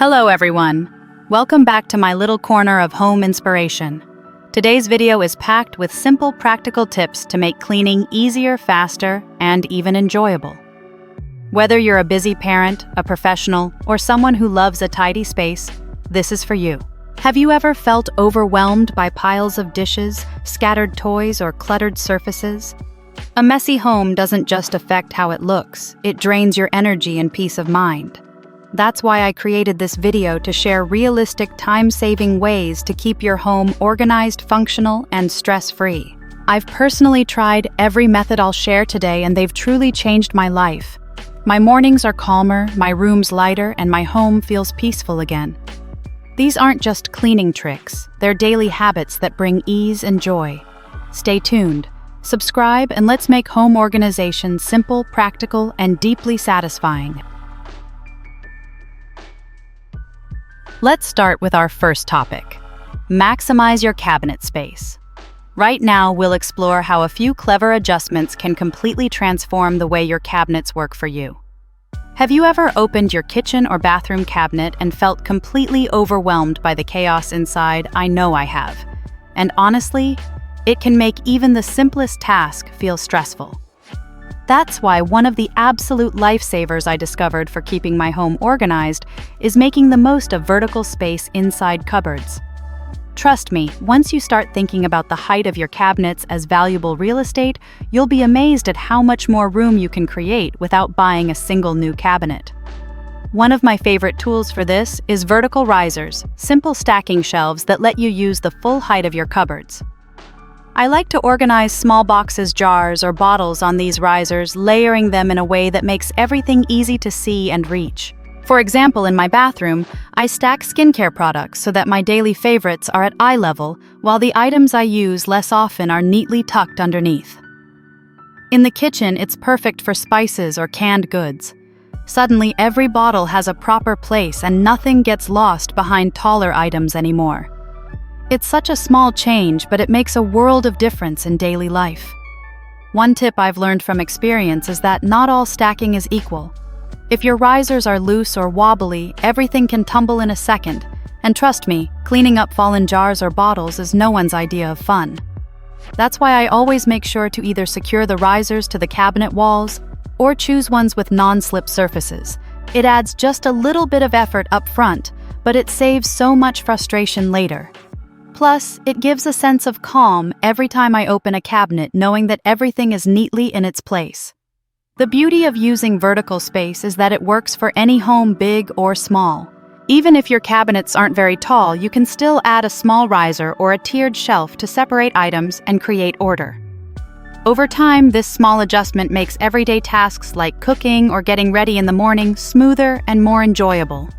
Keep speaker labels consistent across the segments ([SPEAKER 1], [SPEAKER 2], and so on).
[SPEAKER 1] Hello everyone! Welcome back to my little corner of home inspiration. Today's video is packed with simple practical tips to make cleaning easier, faster, and even enjoyable. Whether you're a busy parent, a professional, or someone who loves a tidy space, this is for you. Have you ever felt overwhelmed by piles of dishes, scattered toys, or cluttered surfaces? A messy home doesn't just affect how it looks, it drains your energy and peace of mind. That's why I created this video to share realistic, time-saving ways to keep your home organized, functional, and stress-free. I've personally tried every method I'll share today, and they've truly changed my life. My mornings are calmer, my room's lighter, and my home feels peaceful again. These aren't just cleaning tricks, they're daily habits that bring ease and joy. Stay tuned, subscribe, and let's make home organization simple, practical, and deeply satisfying. Let's start with our first topic. Maximize your cabinet space. Right now, we'll explore how a few clever adjustments can completely transform the way your cabinets work for you. Have you ever opened your kitchen or bathroom cabinet and felt completely overwhelmed by the chaos inside? I know I have. And honestly, it can make even the simplest task feel stressful. That's why one of the absolute lifesavers I discovered for keeping my home organized is making the most of vertical space inside cupboards. Trust me, once you start thinking about the height of your cabinets as valuable real estate, you'll be amazed at how much more room you can create without buying a single new cabinet. One of my favorite tools for this is vertical risers, simple stacking shelves that let you use the full height of your cupboards. I like to organize small boxes, jars, or bottles on these risers, layering them in a way that makes everything easy to see and reach. For example, in my bathroom, I stack skincare products so that my daily favorites are at eye level, while the items I use less often are neatly tucked underneath. In the kitchen, it's perfect for spices or canned goods. Suddenly, every bottle has a proper place and nothing gets lost behind taller items anymore. It's such a small change, but it makes a world of difference in daily life. One tip I've learned from experience is that not all stacking is equal. If your risers are loose or wobbly, everything can tumble in a second. And trust me, cleaning up fallen jars or bottles is no one's idea of fun. That's why I always make sure to either secure the risers to the cabinet walls or choose ones with non-slip surfaces. It adds just a little bit of effort up front, but it saves so much frustration later. Plus, it gives a sense of calm every time I open a cabinet, knowing that everything is neatly in its place. The beauty of using vertical space is that it works for any home, big or small. Even if your cabinets aren't very tall, you can still add a small riser or a tiered shelf to separate items and create order. Over time, this small adjustment makes everyday tasks like cooking or getting ready in the morning smoother and more enjoyable.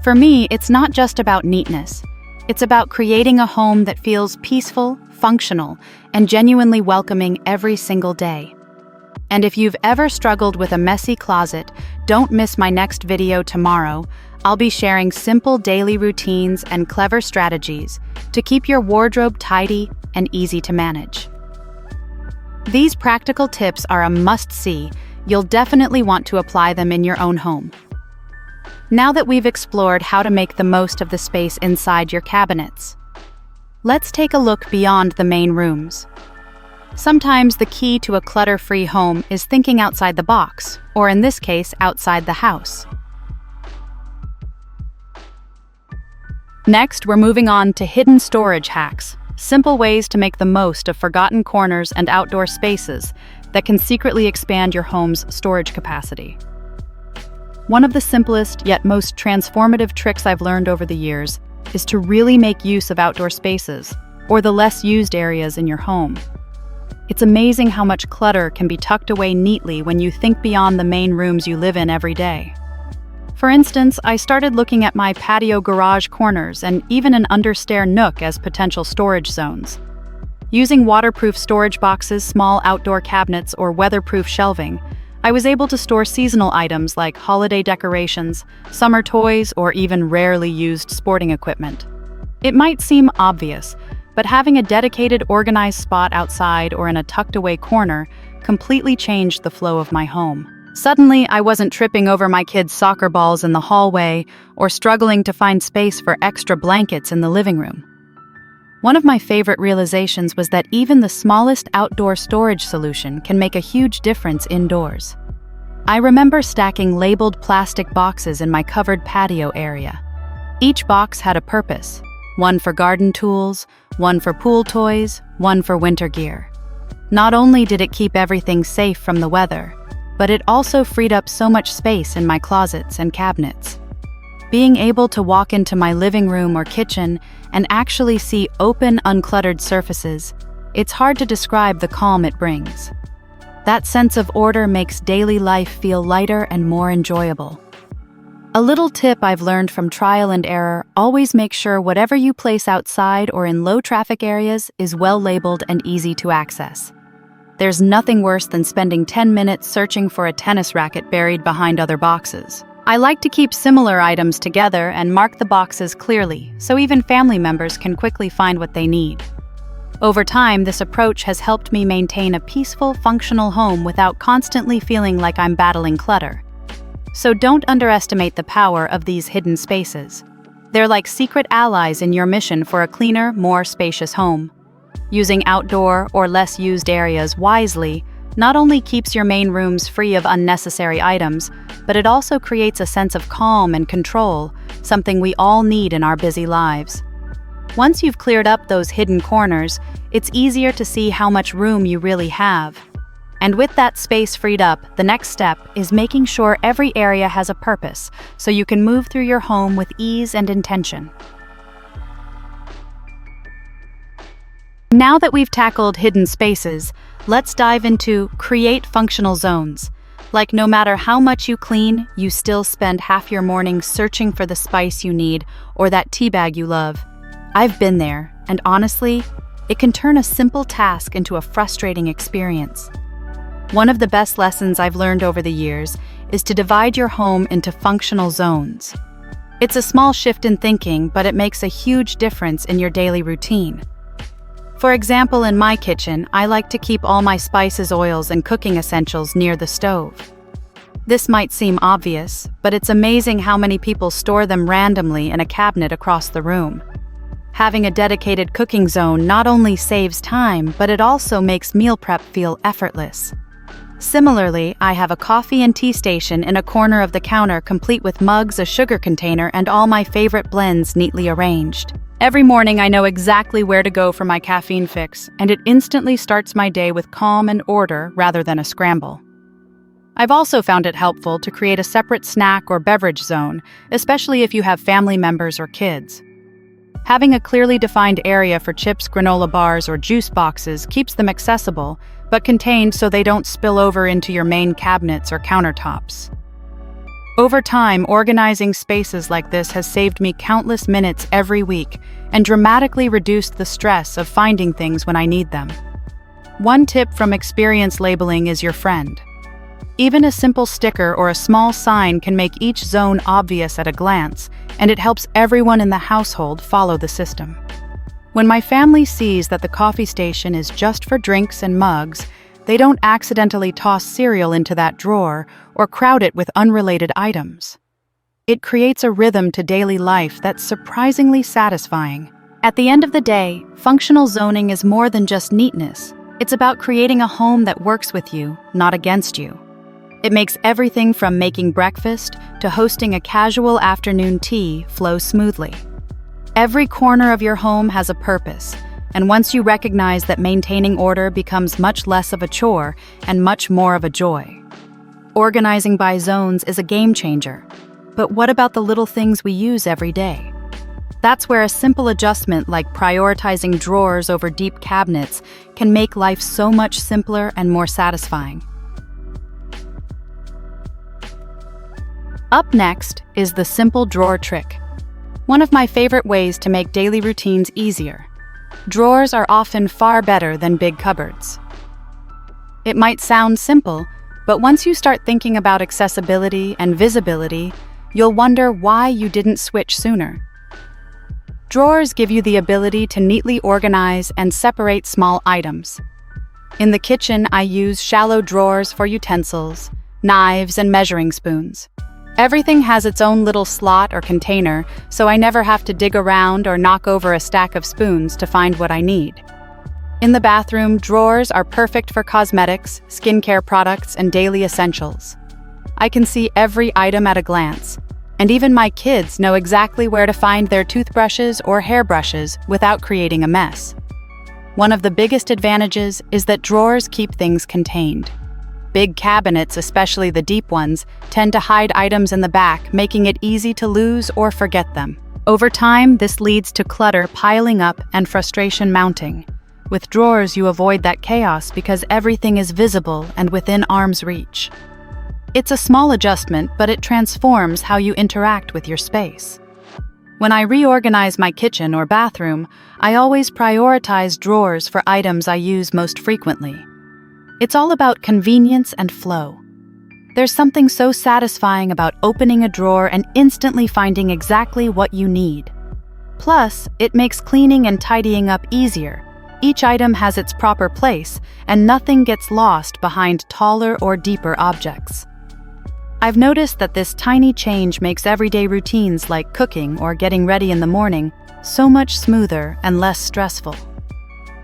[SPEAKER 1] For me, it's not just about neatness. It's about creating a home that feels peaceful, functional, and genuinely welcoming every single day. And if you've ever struggled with a messy closet, don't miss my next video tomorrow. I'll be sharing simple daily routines and clever strategies to keep your wardrobe tidy and easy to manage. These practical tips are a must-see. You'll definitely want to apply them in your own home. Now that we've explored how to make the most of the space inside your cabinets, let's take a look beyond the main rooms. Sometimes the key to a clutter-free home is thinking outside the box, or in this case, outside the house. Next, we're moving on to hidden storage hacks, simple ways to make the most of forgotten corners and outdoor spaces that can secretly expand your home's storage capacity. One of the simplest yet most transformative tricks I've learned over the years is to really make use of outdoor spaces, or the less used areas in your home. It's amazing how much clutter can be tucked away neatly when you think beyond the main rooms you live in every day. For instance, I started looking at my patio garage corners and even an understair nook as potential storage zones. Using waterproof storage boxes, small outdoor cabinets, or weatherproof shelving, I was able to store seasonal items like holiday decorations, summer toys, or even rarely used sporting equipment. It might seem obvious, but having a dedicated, organized spot outside or in a tucked-away corner completely changed the flow of my home. Suddenly, I wasn't tripping over my kids' soccer balls in the hallway or struggling to find space for extra blankets in the living room. One of my favorite realizations was that even the smallest outdoor storage solution can make a huge difference indoors. I remember stacking labeled plastic boxes in my covered patio area. Each box had a purpose: one for garden tools, one for pool toys, one for winter gear. Not only did it keep everything safe from the weather, but it also freed up so much space in my closets and cabinets. Being able to walk into my living room or kitchen and actually see open, uncluttered surfaces, it's hard to describe the calm it brings. That sense of order makes daily life feel lighter and more enjoyable. A little tip I've learned from trial and error: always make sure whatever you place outside or in low-traffic areas is well labeled and easy to access. There's nothing worse than spending 10 minutes searching for a tennis racket buried behind other boxes. I like to keep similar items together and mark the boxes clearly, so even family members can quickly find what they need. Over time, this approach has helped me maintain a peaceful, functional home without constantly feeling like I'm battling clutter. So don't underestimate the power of these hidden spaces. They're like secret allies in your mission for a cleaner, more spacious home. Using outdoor or less used areas wisely not only keeps your main rooms free of unnecessary items, but it also creates a sense of calm and control, something we all need in our busy lives. Once you've cleared up those hidden corners, it's easier to see how much room you really have. And with that space freed up, the next step is making sure every area has a purpose, so you can move through your home with ease and intention. Now that we've tackled hidden spaces, let's dive into create functional zones. Like, no matter how much you clean, you still spend half your morning searching for the spice you need or that tea bag you love. I've been there, and honestly, it can turn a simple task into a frustrating experience. One of the best lessons I've learned over the years is to divide your home into functional zones. It's a small shift in thinking, but it makes a huge difference in your daily routine. For example, in my kitchen, I like to keep all my spices, oils, and cooking essentials near the stove. This might seem obvious, but it's amazing how many people store them randomly in a cabinet across the room. Having a dedicated cooking zone not only saves time, but it also makes meal prep feel effortless. Similarly, I have a coffee and tea station in a corner of the counter, complete with mugs, a sugar container, and all my favorite blends neatly arranged. Every morning I know exactly where to go for my caffeine fix, and it instantly starts my day with calm and order rather than a scramble. I've also found it helpful to create a separate snack or beverage zone, especially if you have family members or kids. Having a clearly defined area for chips, granola bars, or juice boxes keeps them accessible, but contained so they don't spill over into your main cabinets or countertops. Over time, organizing spaces like this has saved me countless minutes every week and dramatically reduced the stress of finding things when I need them. One tip from experience: labeling is your friend. Even a simple sticker or a small sign can make each zone obvious at a glance, and it helps everyone in the household follow the system. When my family sees that the coffee station is just for drinks and mugs, they don't accidentally toss cereal into that drawer or crowd it with unrelated items. It creates a rhythm to daily life that's surprisingly satisfying. At the end of the day, functional zoning is more than just neatness. It's about creating a home that works with you, not against you. It makes everything from making breakfast to hosting a casual afternoon tea flow smoothly. Every corner of your home has a purpose, and once you recognize that, maintaining order becomes much less of a chore and much more of a joy. Organizing by zones is a game changer, but what about the little things we use every day? That's where a simple adjustment like prioritizing drawers over deep cabinets can make life so much simpler and more satisfying. Up next is the simple drawer trick. One of my favorite ways to make daily routines easier. Drawers are often far better than big cupboards. It might sound simple, but once you start thinking about accessibility and visibility, you'll wonder why you didn't switch sooner. Drawers give you the ability to neatly organize and separate small items. In the kitchen, I use shallow drawers for utensils, knives, and measuring spoons. Everything has its own little slot or container, so I never have to dig around or knock over a stack of spoons to find what I need. In the bathroom, drawers are perfect for cosmetics, skincare products, and daily essentials. I can see every item at a glance, and even my kids know exactly where to find their toothbrushes or hairbrushes without creating a mess. One of the biggest advantages is that drawers keep things contained. Big cabinets, especially the deep ones, tend to hide items in the back, making it easy to lose or forget them. Over time, this leads to clutter piling up and frustration mounting. With drawers, you avoid that chaos because everything is visible and within arm's reach. It's a small adjustment, but it transforms how you interact with your space. When I reorganize my kitchen or bathroom, I always prioritize drawers for items I use most frequently. It's all about convenience and flow. There's something so satisfying about opening a drawer and instantly finding exactly what you need. Plus, it makes cleaning and tidying up easier. Each item has its proper place, and nothing gets lost behind taller or deeper objects. I've noticed that this tiny change makes everyday routines like cooking or getting ready in the morning so much smoother and less stressful.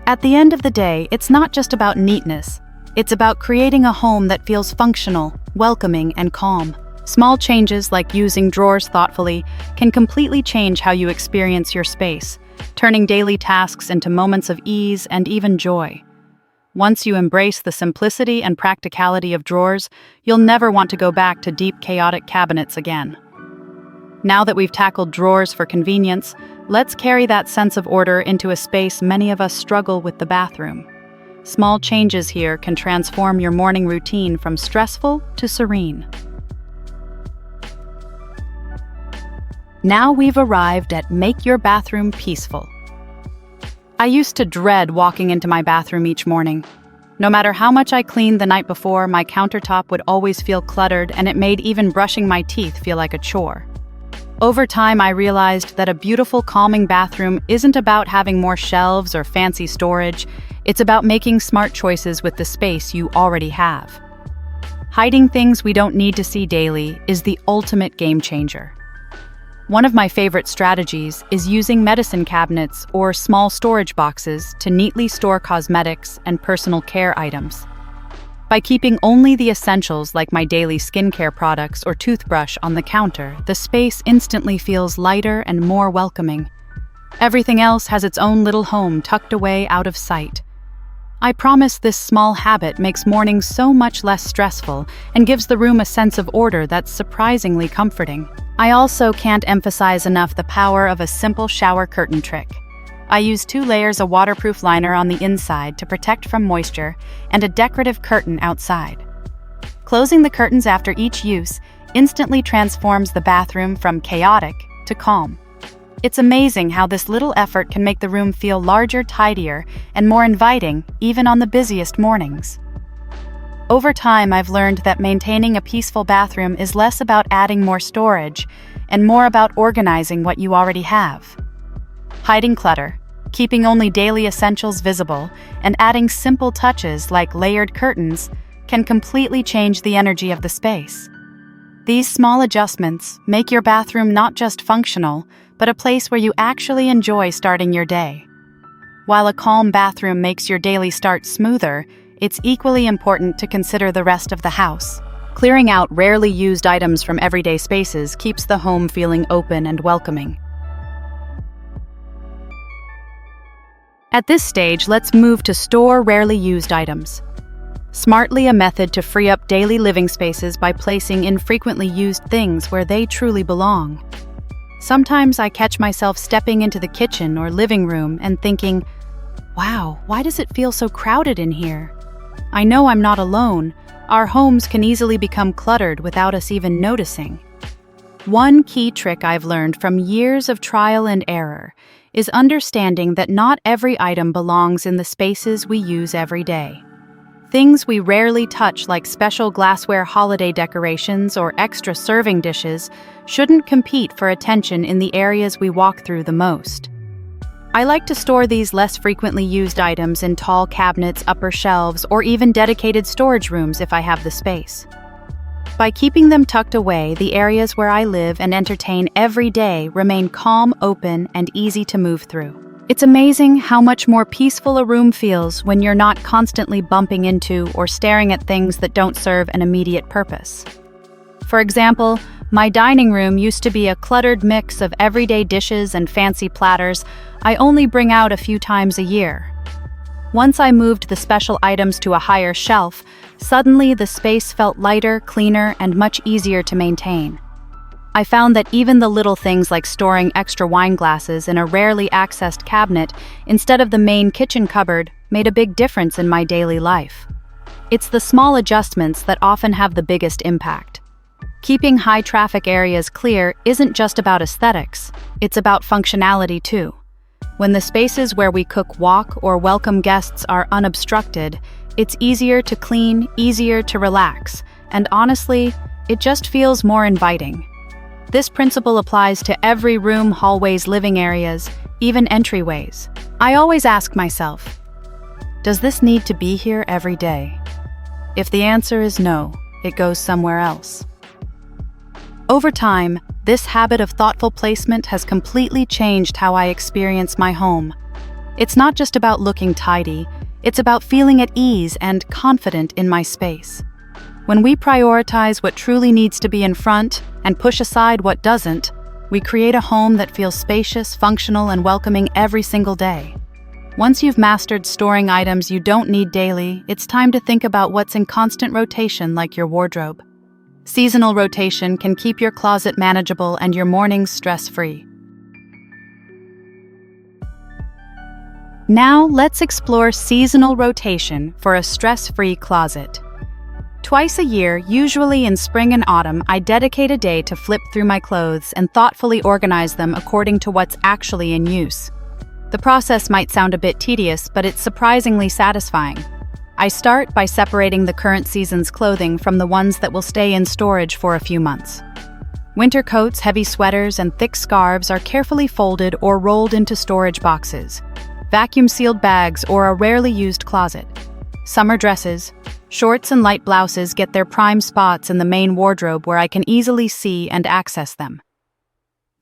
[SPEAKER 1] At the end of the day, it's not just about neatness. It's about creating a home that feels functional, welcoming, and calm. Small changes like using drawers thoughtfully can completely change how you experience your space, turning daily tasks into moments of ease and even joy. Once you embrace the simplicity and practicality of drawers, you'll never want to go back to deep, chaotic cabinets again. Now that we've tackled drawers for convenience, let's carry that sense of order into a space many of us struggle with: the bathroom. Small changes here can transform your morning routine from stressful to serene. Now we've arrived at make your bathroom peaceful. I used to dread walking into my bathroom each morning. No matter how much I cleaned the night before, my countertop would always feel cluttered, and it made even brushing my teeth feel like a chore. Over time, I realized that a beautiful, calming bathroom isn't about having more shelves or fancy storage. It's about making smart choices with the space you already have. Hiding things we don't need to see daily is the ultimate game changer. One of my favorite strategies is using medicine cabinets or small storage boxes to neatly store cosmetics and personal care items. By keeping only the essentials like my daily skincare products or toothbrush on the counter, the space instantly feels lighter and more welcoming. Everything else has its own little home tucked away out of sight. I promise this small habit makes mornings so much less stressful and gives the room a sense of order that's surprisingly comforting. I also can't emphasize enough the power of a simple shower curtain trick. I use 2 layers of waterproof liner on the inside to protect from moisture and a decorative curtain outside. Closing the curtains after each use instantly transforms the bathroom from chaotic to calm. It's amazing how this little effort can make the room feel larger, tidier, and more inviting, even on the busiest mornings. Over time, I've learned that maintaining a peaceful bathroom is less about adding more storage and more about organizing what you already have. Hiding clutter, keeping only daily essentials visible, and adding simple touches like layered curtains can completely change the energy of the space. These small adjustments make your bathroom not just functional, but a place where you actually enjoy starting your day. While a calm bathroom makes your daily start smoother, it's equally important to consider the rest of the house. Clearing out rarely used items from everyday spaces keeps the home feeling open and welcoming. At this stage, let's move to store rarely used items. Smartly, a method to free up daily living spaces by placing infrequently used things where they truly belong. Sometimes I catch myself stepping into the kitchen or living room and thinking, wow, why does it feel so crowded in here? I know I'm not alone. Our homes can easily become cluttered without us even noticing. One key trick I've learned from years of trial and error is understanding that not every item belongs in the spaces we use every day. Things we rarely touch, like special glassware holiday decorations or extra serving dishes, shouldn't compete for attention in the areas we walk through the most. I like to store these less frequently used items in tall cabinets, upper shelves, or even dedicated storage rooms if I have the space. By keeping them tucked away, the areas where I live and entertain every day remain calm, open, and easy to move through. It's amazing how much more peaceful a room feels when you're not constantly bumping into or staring at things that don't serve an immediate purpose. For example, my dining room used to be a cluttered mix of everyday dishes and fancy platters I only bring out a few times a year. Once I moved the special items to a higher shelf, suddenly the space felt lighter, cleaner, and much easier to maintain. I found that even the little things like storing extra wine glasses in a rarely accessed cabinet instead of the main kitchen cupboard made a big difference in my daily life. It's the small adjustments that often have the biggest impact. Keeping high-traffic areas clear isn't just about aesthetics, it's about functionality too. When the spaces where we cook, walk, or welcome guests are unobstructed, it's easier to clean, easier to relax, and honestly, it just feels more inviting. This principle applies to every room, hallways, living areas, even entryways. I always ask myself, does this need to be here every day? If the answer is no, it goes somewhere else. Over time, this habit of thoughtful placement has completely changed how I experience my home. It's not just about looking tidy, it's about feeling at ease and confident in my space. When we prioritize what truly needs to be in front and push aside what doesn't, we create a home that feels spacious, functional, and welcoming every single day. Once you've mastered storing items you don't need daily, it's time to think about what's in constant rotation, like your wardrobe. Seasonal rotation can keep your closet manageable and your mornings stress-free. Now, let's explore seasonal rotation for a stress-free closet. Twice a year, usually in spring and autumn, I dedicate a day to flip through my clothes and thoughtfully organize them according to what's actually in use. The process might sound a bit tedious, but it's surprisingly satisfying. I start by separating the current season's clothing from the ones that will stay in storage for a few months. Winter coats, heavy sweaters, and thick scarves are carefully folded or rolled into storage boxes, vacuum-sealed bags, or a rarely used closet. Summer dresses, shorts, and light blouses get their prime spots in the main wardrobe where I can easily see and access them.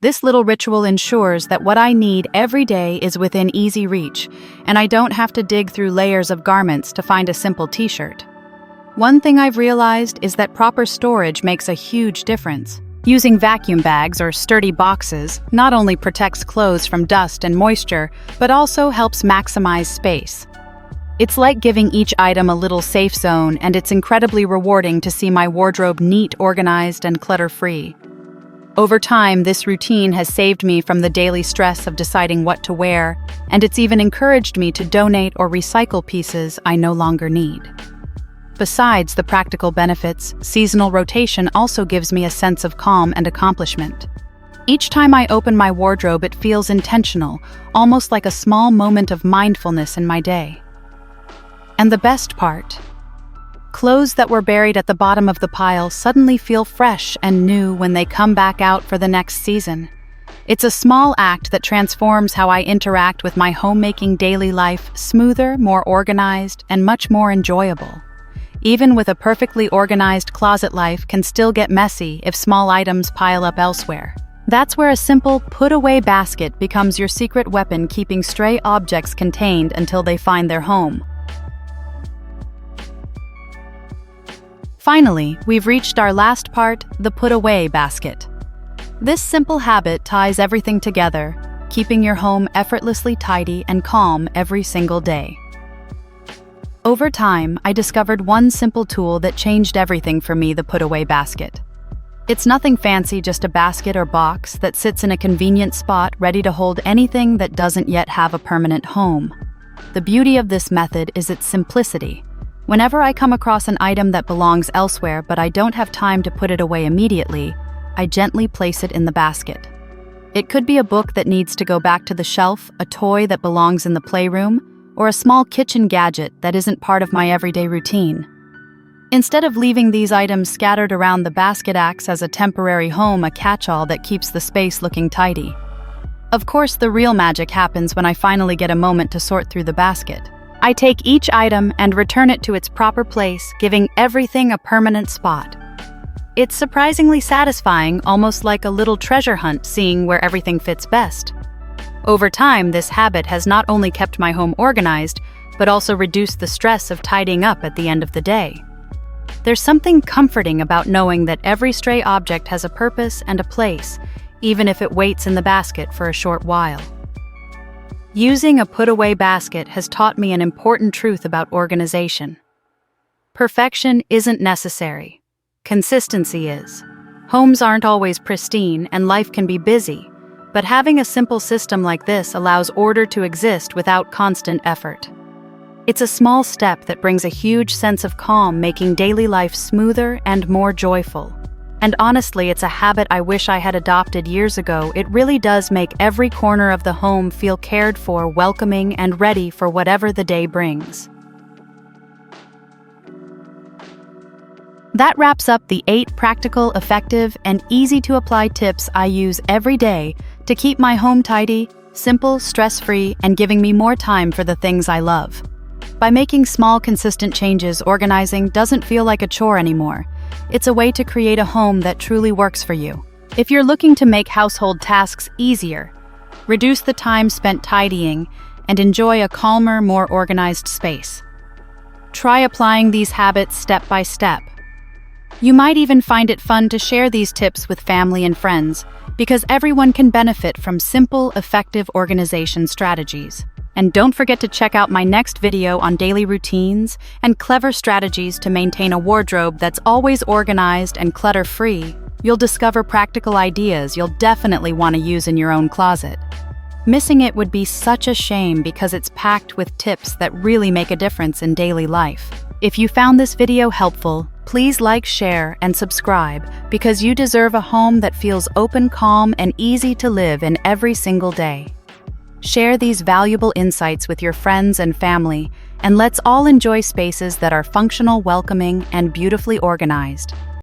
[SPEAKER 1] This little ritual ensures that what I need every day is within easy reach, and I don't have to dig through layers of garments to find a simple t-shirt. One thing I've realized is that proper storage makes a huge difference. Using vacuum bags or sturdy boxes not only protects clothes from dust and moisture, but also helps maximize space. It's like giving each item a little safe zone, and it's incredibly rewarding to see my wardrobe neat, organized, and clutter-free. Over time, this routine has saved me from the daily stress of deciding what to wear, and it's even encouraged me to donate or recycle pieces I no longer need. Besides the practical benefits, seasonal rotation also gives me a sense of calm and accomplishment. Each time I open my wardrobe, it feels intentional, almost like a small moment of mindfulness in my day. And the best part, clothes that were buried at the bottom of the pile suddenly feel fresh and new when they come back out for the next season. It's a small act that transforms how I interact with my homemaking daily life, smoother, more organized, and much more enjoyable. Even with a perfectly organized closet, life can still get messy if small items pile up elsewhere. That's where a simple put-away basket becomes your secret weapon, keeping stray objects contained until they find their home. Finally, we've reached our last part, the put-away basket. This simple habit ties everything together, keeping your home effortlessly tidy and calm every single day. Over time, I discovered one simple tool that changed everything for me: the put-away basket. It's nothing fancy, just a basket or box that sits in a convenient spot ready to hold anything that doesn't yet have a permanent home. The beauty of this method is its simplicity. Whenever I come across an item that belongs elsewhere but I don't have time to put it away immediately, I gently place it in the basket. It could be a book that needs to go back to the shelf, a toy that belongs in the playroom, or a small kitchen gadget that isn't part of my everyday routine. Instead of leaving these items scattered around, the basket acts as a temporary home, a catch-all that keeps the space looking tidy. Of course, the real magic happens when I finally get a moment to sort through the basket. I take each item and return it to its proper place, giving everything a permanent spot. It's surprisingly satisfying, almost like a little treasure hunt, seeing where everything fits best. Over time, this habit has not only kept my home organized, but also reduced the stress of tidying up at the end of the day. There's something comforting about knowing that every stray object has a purpose and a place, even if it waits in the basket for a short while. Using a put-away basket has taught me an important truth about organization. Perfection isn't necessary. Consistency is. Homes aren't always pristine, and life can be busy, but having a simple system like this allows order to exist without constant effort. It's a small step that brings a huge sense of calm, making daily life smoother and more joyful. And honestly, it's a habit I wish I had adopted years ago. It really does make every corner of the home feel cared for, welcoming, and ready for whatever the day brings. That wraps up the 8 practical, effective, and easy-to-apply tips I use every day to keep my home tidy, simple, stress-free, and giving me more time for the things I love. By making small, consistent changes, organizing doesn't feel like a chore anymore. It's a way to create a home that truly works for you. If you're looking to make household tasks easier, reduce the time spent tidying, and enjoy a calmer, more organized space, try applying these habits step by step. You might even find it fun to share these tips with family and friends, because everyone can benefit from simple, effective organization strategies. And don't forget to check out my next video on daily routines and clever strategies to maintain a wardrobe that's always organized and clutter-free. You'll discover practical ideas you'll definitely want to use in your own closet. Missing it would be such a shame because it's packed with tips that really make a difference in daily life. If you found this video helpful, please like, share, and subscribe because you deserve a home that feels open, calm, and easy to live in every single day. Share these valuable insights with your friends and family, and let's all enjoy spaces that are functional, welcoming, and beautifully organized.